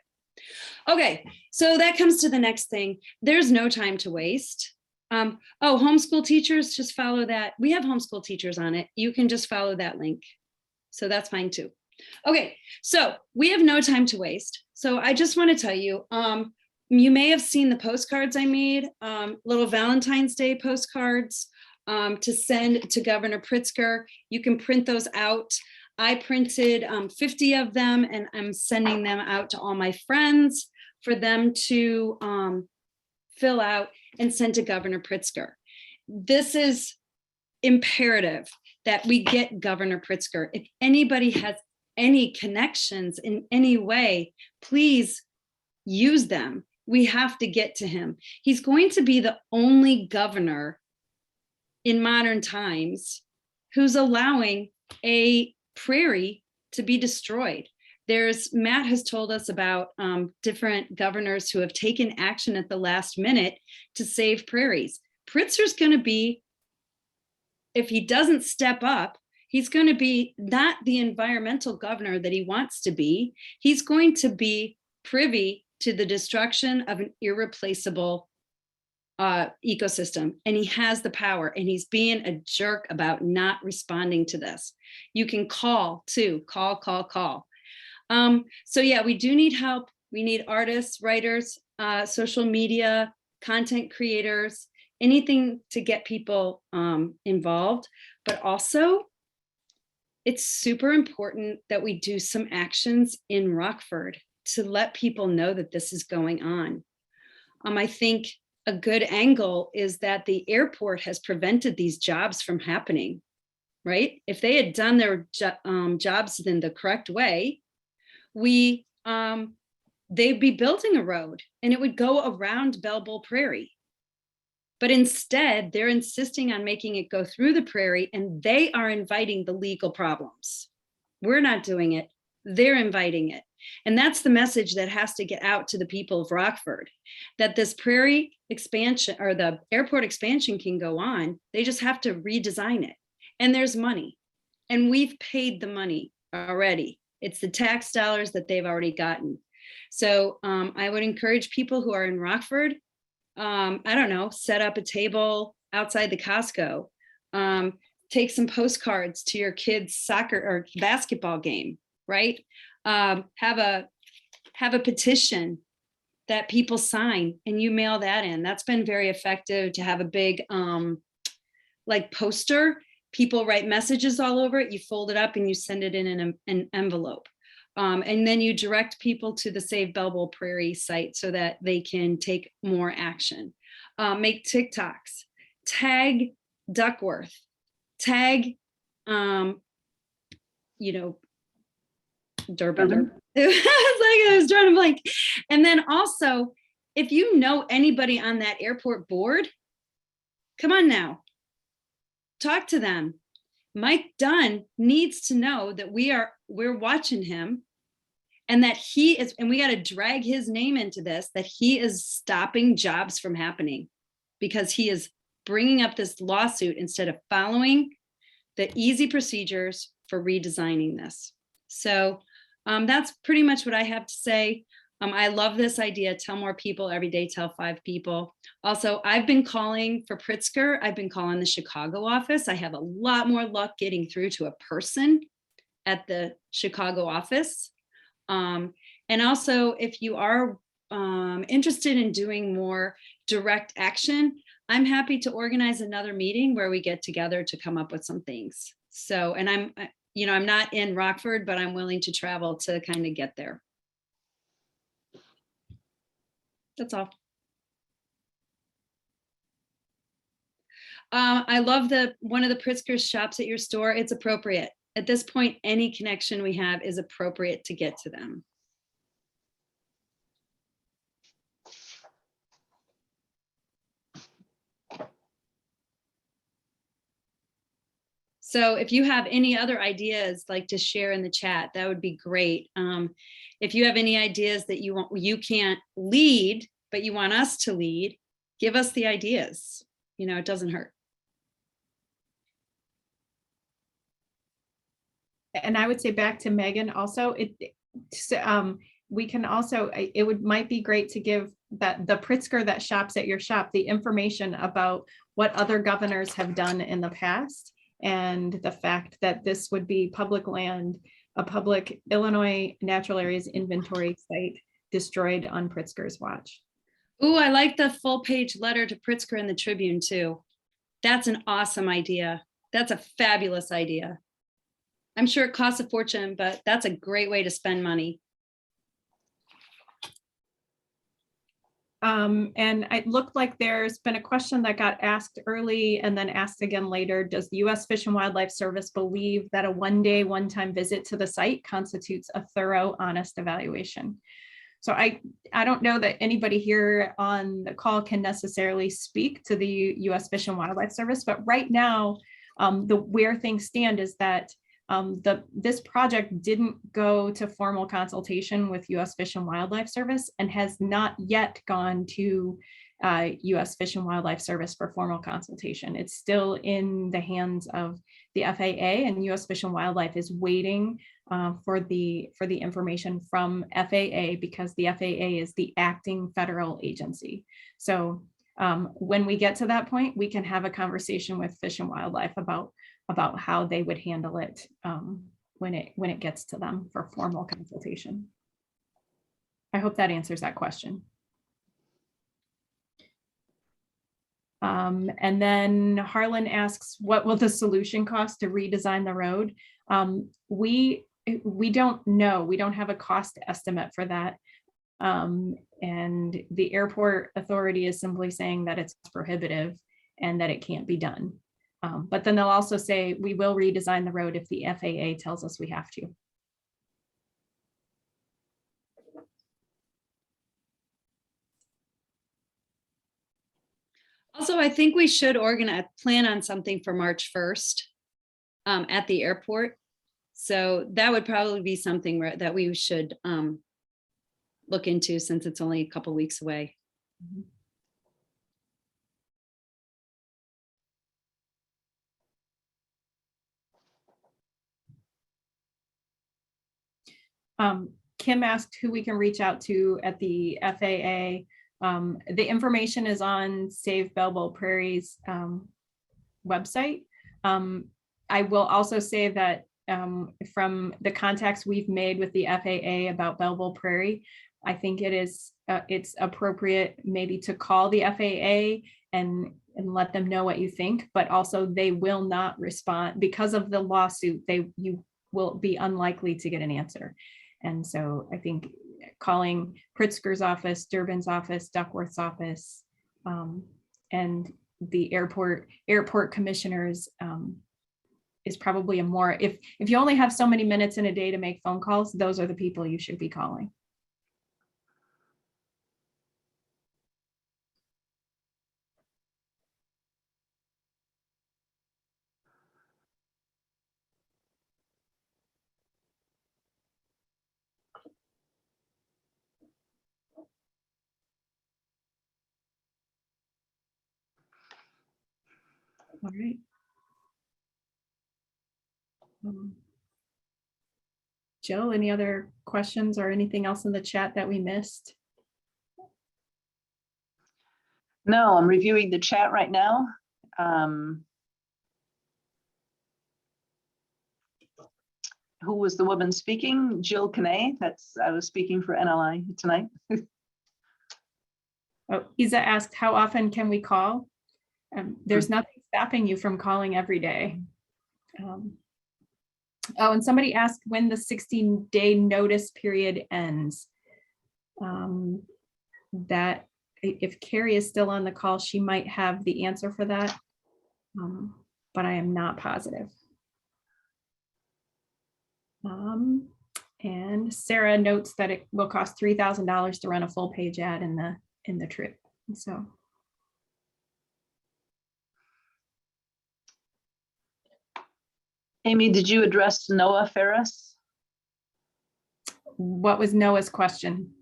Okay, so that comes to the next thing. There's no time to waste. Homeschool teachers, just follow that. We have homeschool teachers on it. You can just follow that link. So that's fine too. Okay, so we have no time to waste. So I just want to tell you, you may have seen the postcards I made, little Valentine's Day postcards to send to Governor Pritzker. You can print those out. I printed 50 of them, and I'm sending them out to all my friends for them to fill out and send to Governor Pritzker. This is imperative that we get Governor Pritzker. If anybody has any connections in any way, please use them. We have to get to him. He's going to be the only governor in modern times who's allowing a prairie to be destroyed. Matt has told us about different governors who have taken action at the last minute to save prairies. Pritzker's going to be, if he doesn't step up, he's going to be not the environmental governor that he wants to be. He's going to be privy to the destruction of an irreplaceable ecosystem. And he has the power, and he's being a jerk about not responding to this. You can call too, call. So yeah, we do need help. We need artists, writers, social media, content creators, anything to get people involved. But also, it's super important that we do some actions in Rockford to let people know that this is going on. I think a good angle is that the airport has prevented these jobs from happening, right? If they had done their jobs in the correct way, they'd be building a road, and it would go around Bell Bull Prairie. But instead, they're insisting on making it go through the prairie, and they are inviting the legal problems. We're not doing it. They're inviting it. And that's the message that has to get out to the people of Rockford, that this prairie expansion or the airport expansion can go on. They just have to redesign it. And there's money. And we've paid the money already. It's the tax dollars that they've already gotten. So I would encourage people who are in Rockford, I don't know, set up a table outside the Costco, take some postcards to your kids' soccer or basketball game, right? Have a petition that people sign, and you mail that in. That's been very effective, to have a big like poster. People write messages all over it. You fold it up and you send it in an envelope. And then you direct people to the Save Belleville Prairie site so that they can take more action. Make TikToks, tag Duckworth, tag, Durbin. I was drawing a blank. And then also, if you know anybody on that airport board, come on now, talk to them. Mike Dunn needs to know that we're watching him, and that he is, and we got to drag his name into this, that he is stopping jobs from happening because he is bringing up this lawsuit instead of following the easy procedures for redesigning this. So that's pretty much what I have to say. I love this idea. Tell more people every day, tell 5 people. Also, I've been calling for Pritzker. I've been calling the Chicago office. I have a lot more luck getting through to a person at the Chicago office. And also, if you are interested in doing more direct action, I'm happy to organize another meeting where we get together to come up with some things. So, and I'm not in Rockford, but I'm willing to travel to kind of get there. That's all. I love one of the Pritzker shops at your store. It's appropriate. At this point, any connection we have is appropriate to get to them. So if you have any other ideas like to share in the chat, that would be great. If you have any ideas that you can't lead, but you want us to lead, give us the ideas. It doesn't hurt. And I would say back to Megan also, we can also, might be great to give the Pritzker that shops at your shop the information about what other governors have done in the past, and the fact that this would be public land, a public Illinois natural areas inventory site destroyed on Pritzker's watch. Ooh, I like the full page letter to Pritzker in the Tribune too. That's an awesome idea. That's a fabulous idea. I'm sure it costs a fortune, but that's a great way to spend money. And it looked like there's been a question that got asked early and then asked again later. Does the U.S. Fish and Wildlife Service believe that a one-time visit to the site constitutes a thorough, honest evaluation? So I don't know that anybody here on the call can necessarily speak to the U.S. Fish and Wildlife Service, but right now, where things stand is that this project didn't go to formal consultation with U.S. Fish and Wildlife Service and has not yet gone to U.S. Fish and Wildlife Service for formal consultation. It's still in the hands of the FAA, and U.S. Fish and Wildlife is waiting for the information from FAA, because the FAA is the acting federal agency. So when we get to that point, we can have a conversation with Fish and Wildlife about how they would handle it when it gets to them for formal consultation. I hope that answers that question. And then Harlan asks, what will the solution cost to redesign the road? We don't know. We don't have a cost estimate for that. And the airport authority is simply saying that it's prohibitive and that it can't be done. But then they'll also say, we will redesign the road if the FAA tells us we have to. Also, I think we should plan on something for March 1st at the airport. So that would probably be something that we should look into, since it's only a couple weeks away. Kim asked who we can reach out to at the FAA. The information is on Save Belleville Prairie's website. I will also say that from the contacts we've made with the FAA about Belleville Prairie, I think it's appropriate maybe to call the FAA and let them know what you think, but also they will not respond because of the lawsuit. You will be unlikely to get an answer. And so I think calling Pritzker's office, Durbin's office, Duckworth's office, and the airport commissioners is probably a more, if you only have so many minutes in a day to make phone calls, those are the people you should be calling. All right. Jill, any other questions or anything else in the chat that we missed? No, I'm reviewing the chat right now. Who was the woman speaking? Jill Canay. I was speaking for NLI tonight. Oh, Isa asked, how often can we call? There's nothing stopping you from calling every day. Oh, and somebody asked when the 16-day notice period ends. That if Carrie is still on the call, she might have the answer for that, but I am not positive. And Sarah notes that it will cost $3,000 to run a full page ad in the trip. So. Amy, did you address Noah Ferris? What was Noah's question?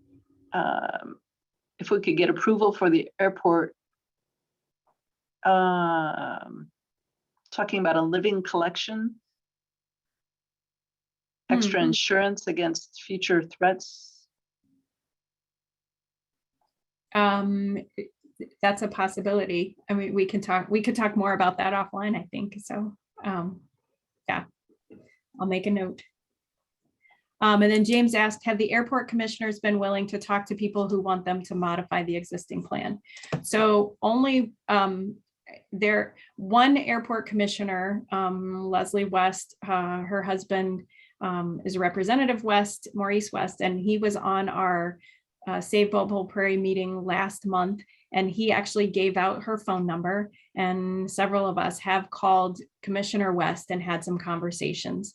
If we could get approval for the airport, talking about a living collection, extra insurance against future threats. That's a possibility. I mean, we could talk more about that offline, I think. So, yeah, I'll make a note. And then James asked, have the airport commissioners been willing to talk to people who want them to modify the existing plan? So only one airport commissioner, Leslie West, her husband is Representative West, Maurice West, and he was on our Save Belleville Prairie meeting last month, and he actually gave out her phone number, and several of us have called Commissioner West and had some conversations.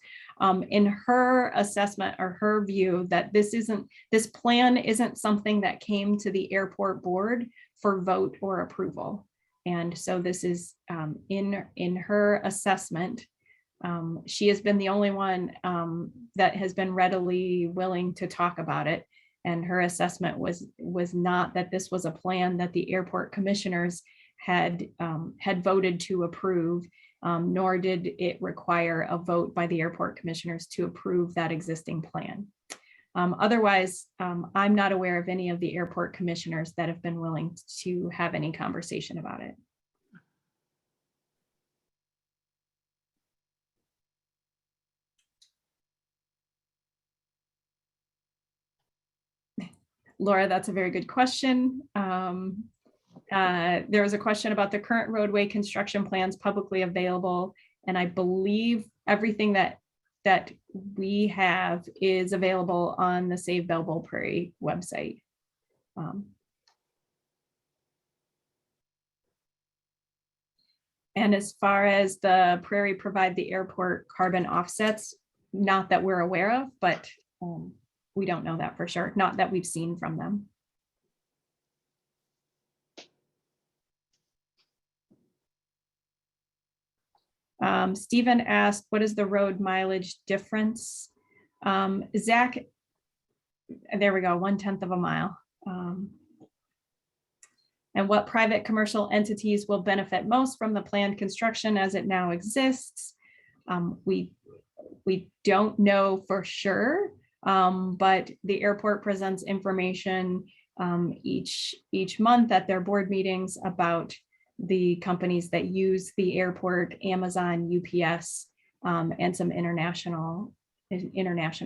In her assessment or her view that this plan isn't something that came to the airport board for vote or approval. And so this is in her assessment. She has been the only one that has been readily willing to talk about it. And her assessment was not that this was a plan that the airport commissioners had voted to approve, nor did it require a vote by the airport commissioners to approve that existing plan. Otherwise, I'm not aware of any of the airport commissioners that have been willing to have any conversation about it. Laura, that's a very good question. There was a question about the current roadway construction plans publicly available, and I believe everything that we have is available on the Save Belleville Prairie website. And as far as the Prairie provide the airport carbon offsets, not that we're aware of, but we don't know that for sure, not that we've seen from them. Stephen asked, what is the road mileage difference? Zach, there we go, 1/10 of a mile. And what private commercial entities will benefit most from the planned construction as it now exists? We don't know for sure, but the airport presents information each month at their board meetings about the companies that use the airport, Amazon, UPS, and some international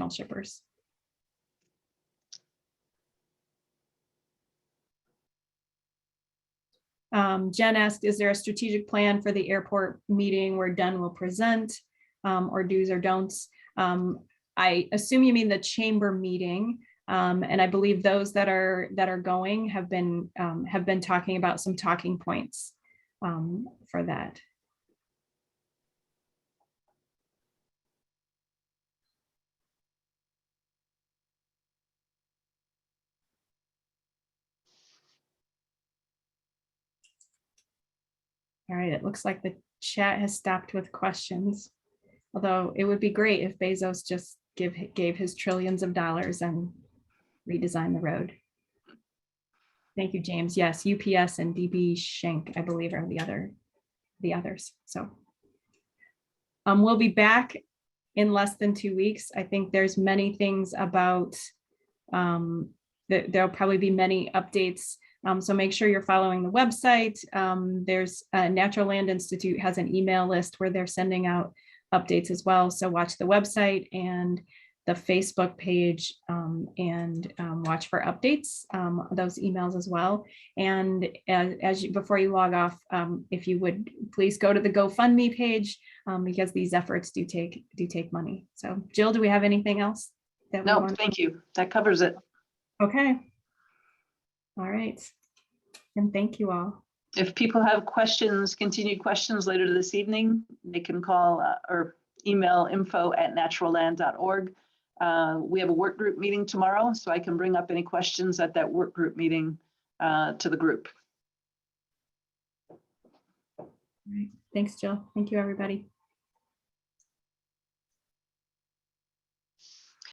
shippers. Jen asked, is there a strategic plan for the airport meeting where Dunn will present, or do's or don'ts? I assume you mean the chamber meeting. And I believe those that are going have been talking about some talking points for that. All right, it looks like the chat has stopped with questions. Although it would be great if Bezos just gave his trillions of dollars and redesigned the road. Thank you, James. Yes, UPS and DB Schenck, I believe, are the others. So we'll be back in less than 2 weeks. I think there's many things about there'll probably be many updates. So make sure you're following the website. There's Natural Land Institute has an email list where they're sending out updates as well. So watch the website and the Facebook page and watch for updates, those emails as well. And before you log off, if you would please go to the GoFundMe page because these efforts do take money. So Jill, do we have anything else? No, thank you. That covers it. Okay. All right. And thank you all. If people have questions, continued questions later this evening, they can call or email info@naturalland.org. We have a work group meeting tomorrow, so I can bring up any questions at that work group meeting to the group. All right. Thanks, Jill. Thank you, everybody.